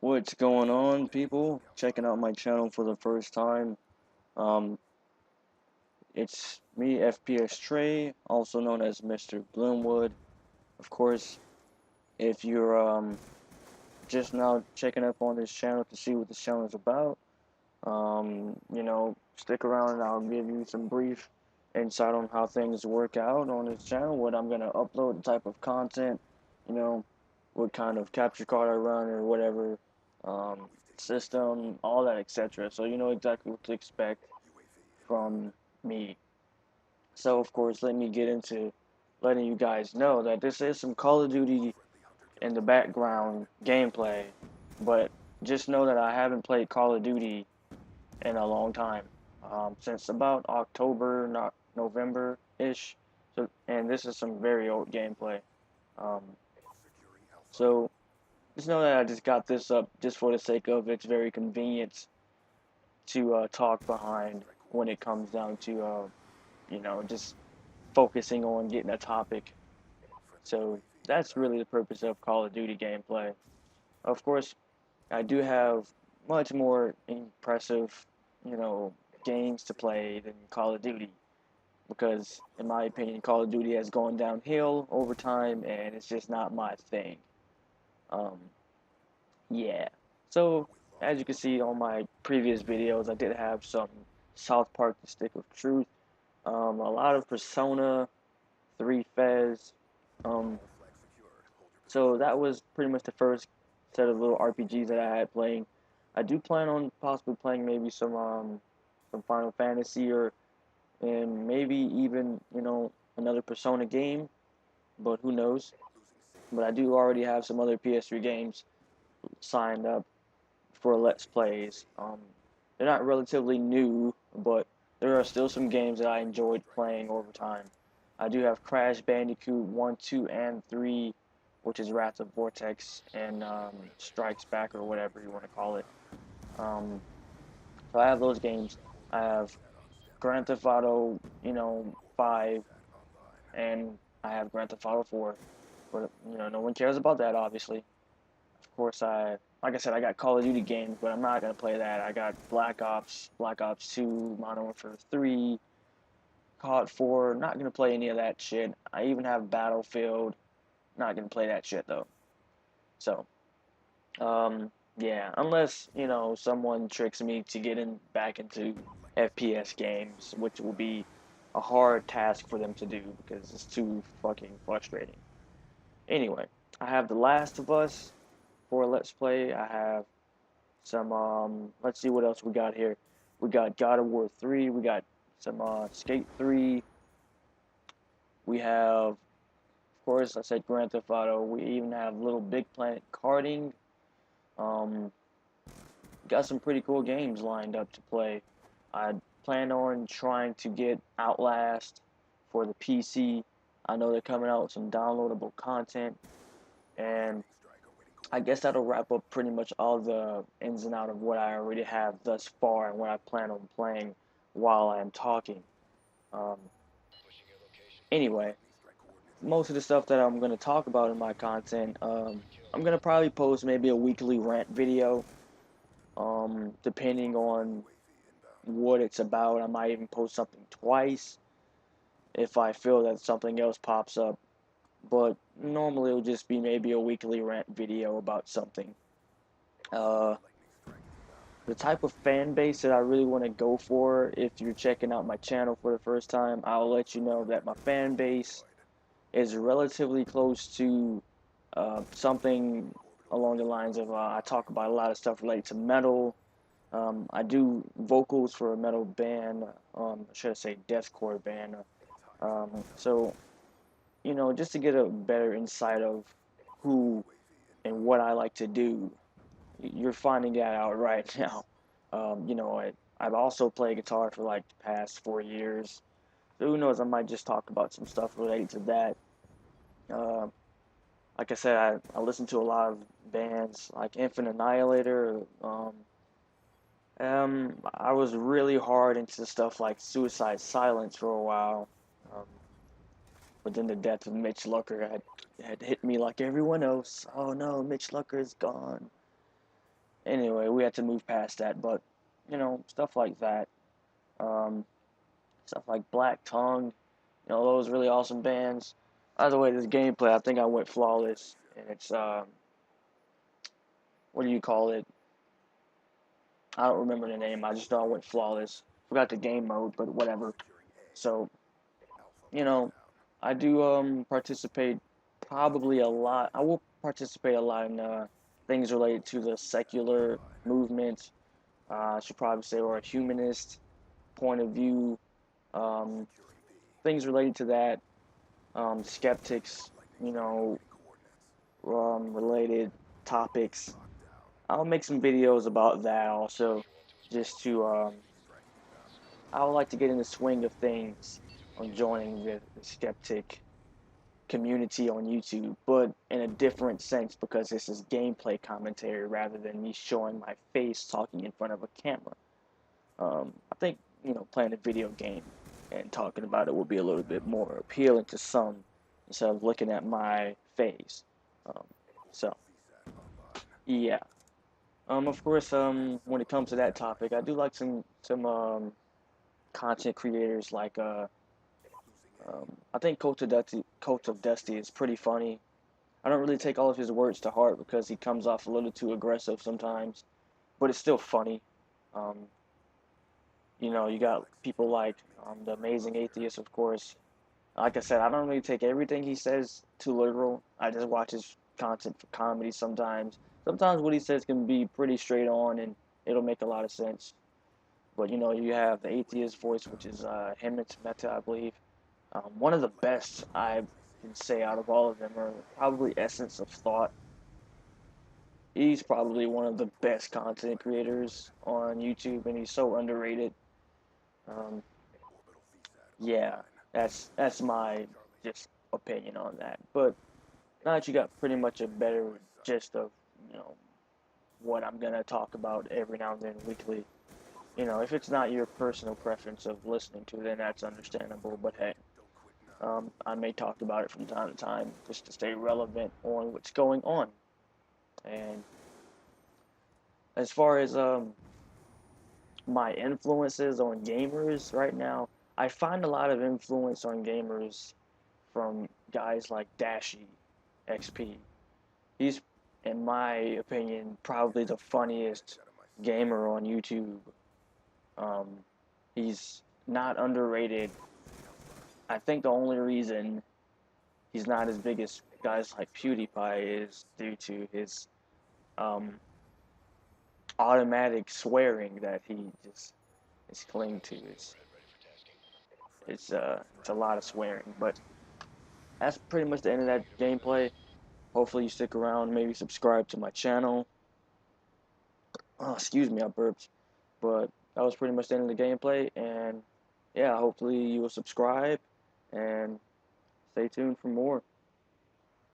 What's going on, people? Checking out my channel for the first time. Um, it's me, FPS Trey, also known as Mr. Bloomwood. Of course, if you're just now checking up on this channel to see what this channel is about, stick around and I'll give you some brief insight on how things work out on this channel, what I'm gonna upload, the type of content, you know, what kind of capture card I run or whatever, system, all that, etc. So you know exactly what to expect from me. So of course, let me get into letting you guys know that this is some Call of Duty in the background gameplay, but just know that I haven't played Call of Duty in a long time, since about October, not November-ish. So, and this is some very old gameplay. Um, so just know that I just got this up just for the sake of it's very convenient to talk behind when it comes down to just focusing on getting a topic. So that's really the purpose of Call of Duty gameplay. Of course, I do have much more impressive, you know, games to play than Call of Duty because, in my opinion, Call of Duty has gone downhill over time and it's just not my thing. Um, yeah. So, as you can see on my previous videos, I did have some South Park The Stick of Truth, a lot of Persona 3 Fez. Um, so that was pretty much the first set of little RPGs that I had playing. I do plan on possibly playing maybe some Final Fantasy or and maybe even another Persona game, but who knows? But I do already have some other PS3 games signed up for Let's Plays. They're not relatively new, but there are still some games that I enjoyed playing over time. I do have Crash Bandicoot 1, 2, and 3, which is Wrath of Vortex and Strikes Back or whatever you want to call it. Um, so I have those games. I have Grand Theft Auto, 5, and I have Grand Theft Auto 4. But, no one cares about that, obviously. Of course, like I said, I got Call of Duty games, but I'm not going to play that. I got Black Ops 2, Modern Warfare 3, COD 4. Not going to play any of that shit. I even have Battlefield. Not going to play that shit, though. So, yeah, unless, someone tricks me to get back into FPS games, which will be a hard task for them to do because it's too fucking frustrating. Anyway, I have The Last of Us for Let's Play. I have some, let's see what else we got here. We got God of War 3, we got some Skate 3, we have, of course, I said Grand Theft Auto, we even have Little Big Planet Karting. Um, got some pretty cool games lined up to play. I plan on trying to get Outlast for the PC. I know they're coming out with some downloadable content, and I guess that'll wrap up pretty much all the ins and outs of what I already have thus far and what I plan on playing while I'm talking. Um, anyway, most of the stuff that I'm going to talk about in my content, I'm going to probably post maybe a weekly rant video, depending on what it's about. I might even post something twice if I feel that something else pops up. But normally it'll just be maybe a weekly rant video about something. Uh, the type of fan base that I really want to go for, if you're checking out my channel for the first time, I'll let you know that my fan base is relatively close to something along the lines of I talk about a lot of stuff related to metal. I do vocals for a metal band, should I say deathcore band. So, just to get a better insight of who and what I like to do, you're finding that out right now. I've also played guitar for like the past 4 years. So who knows? I might just talk about some stuff related to that. Uh, like I said, I listen to a lot of bands like Infinite Annihilator. I was really hard into stuff like Suicide Silence for a while. Um, but then the death of Mitch Lucker had hit me like everyone else. Oh no, Mitch Lucker is gone. Anyway, we had to move past that, but you know, stuff like that. Um, Stuff like Black Tongue, you know, those really awesome bands. By the way, this gameplay, I think I went flawless, and it's what do you call it? I don't remember the name. I just know I went flawless. Forgot the game mode, but whatever. So, you know, I do participate probably a lot. I will participate a lot in things related to the secular movement. I should probably say, or a humanist point of view. Um, Things related to that. Skeptics, you know, related topics. I'll make some videos about that also, just to I would like to get in the swing of things on joining the skeptic community on YouTube, but in a different sense because this is gameplay commentary rather than me showing my face talking in front of a camera. I think, you know, playing a video game and talking about it will be a little bit more appealing to some instead of looking at my face. Um, so yeah. Of course, when it comes to that topic, I do like some content creators like I think Coach of Dusty is pretty funny. I don't really take all of his words to heart because he comes off a little too aggressive sometimes, but it's still funny. Um, you know, you got people like the Amazing Atheist, of course. Like I said, I don't really take everything he says too literal. I just watch his content for comedy sometimes. Sometimes what he says can be pretty straight on and it'll make a lot of sense. But you know, you have the atheist voice, which is Hemant Mehta, I believe. One of the best I can say out of all of them are probably Essence of Thought. He's probably one of the best content creators on YouTube, and he's so underrated. Um, yeah, that's my just opinion on that. But now that you got pretty much a better gist of you know what I'm gonna talk about every now and then weekly, you know, if it's not your personal preference of listening to, then that's understandable. But hey, I may talk about it from time to time just to stay relevant on what's going on. And as far as my influences on gamers right now, I find a lot of influence on gamers from guys like Dashi XP. He's, in my opinion, probably the funniest gamer on YouTube. Um, he's not underrated. I think the only reason he's not as big as guys like PewDiePie is due to his um, automatic swearing that he just is clinging to. It's a lot of swearing, but that's pretty much the end of that gameplay. Hopefully you stick around, maybe subscribe to my channel. Oh, excuse me, I burped. But that was pretty much the end of the gameplay, and yeah, hopefully you will subscribe and stay tuned for more.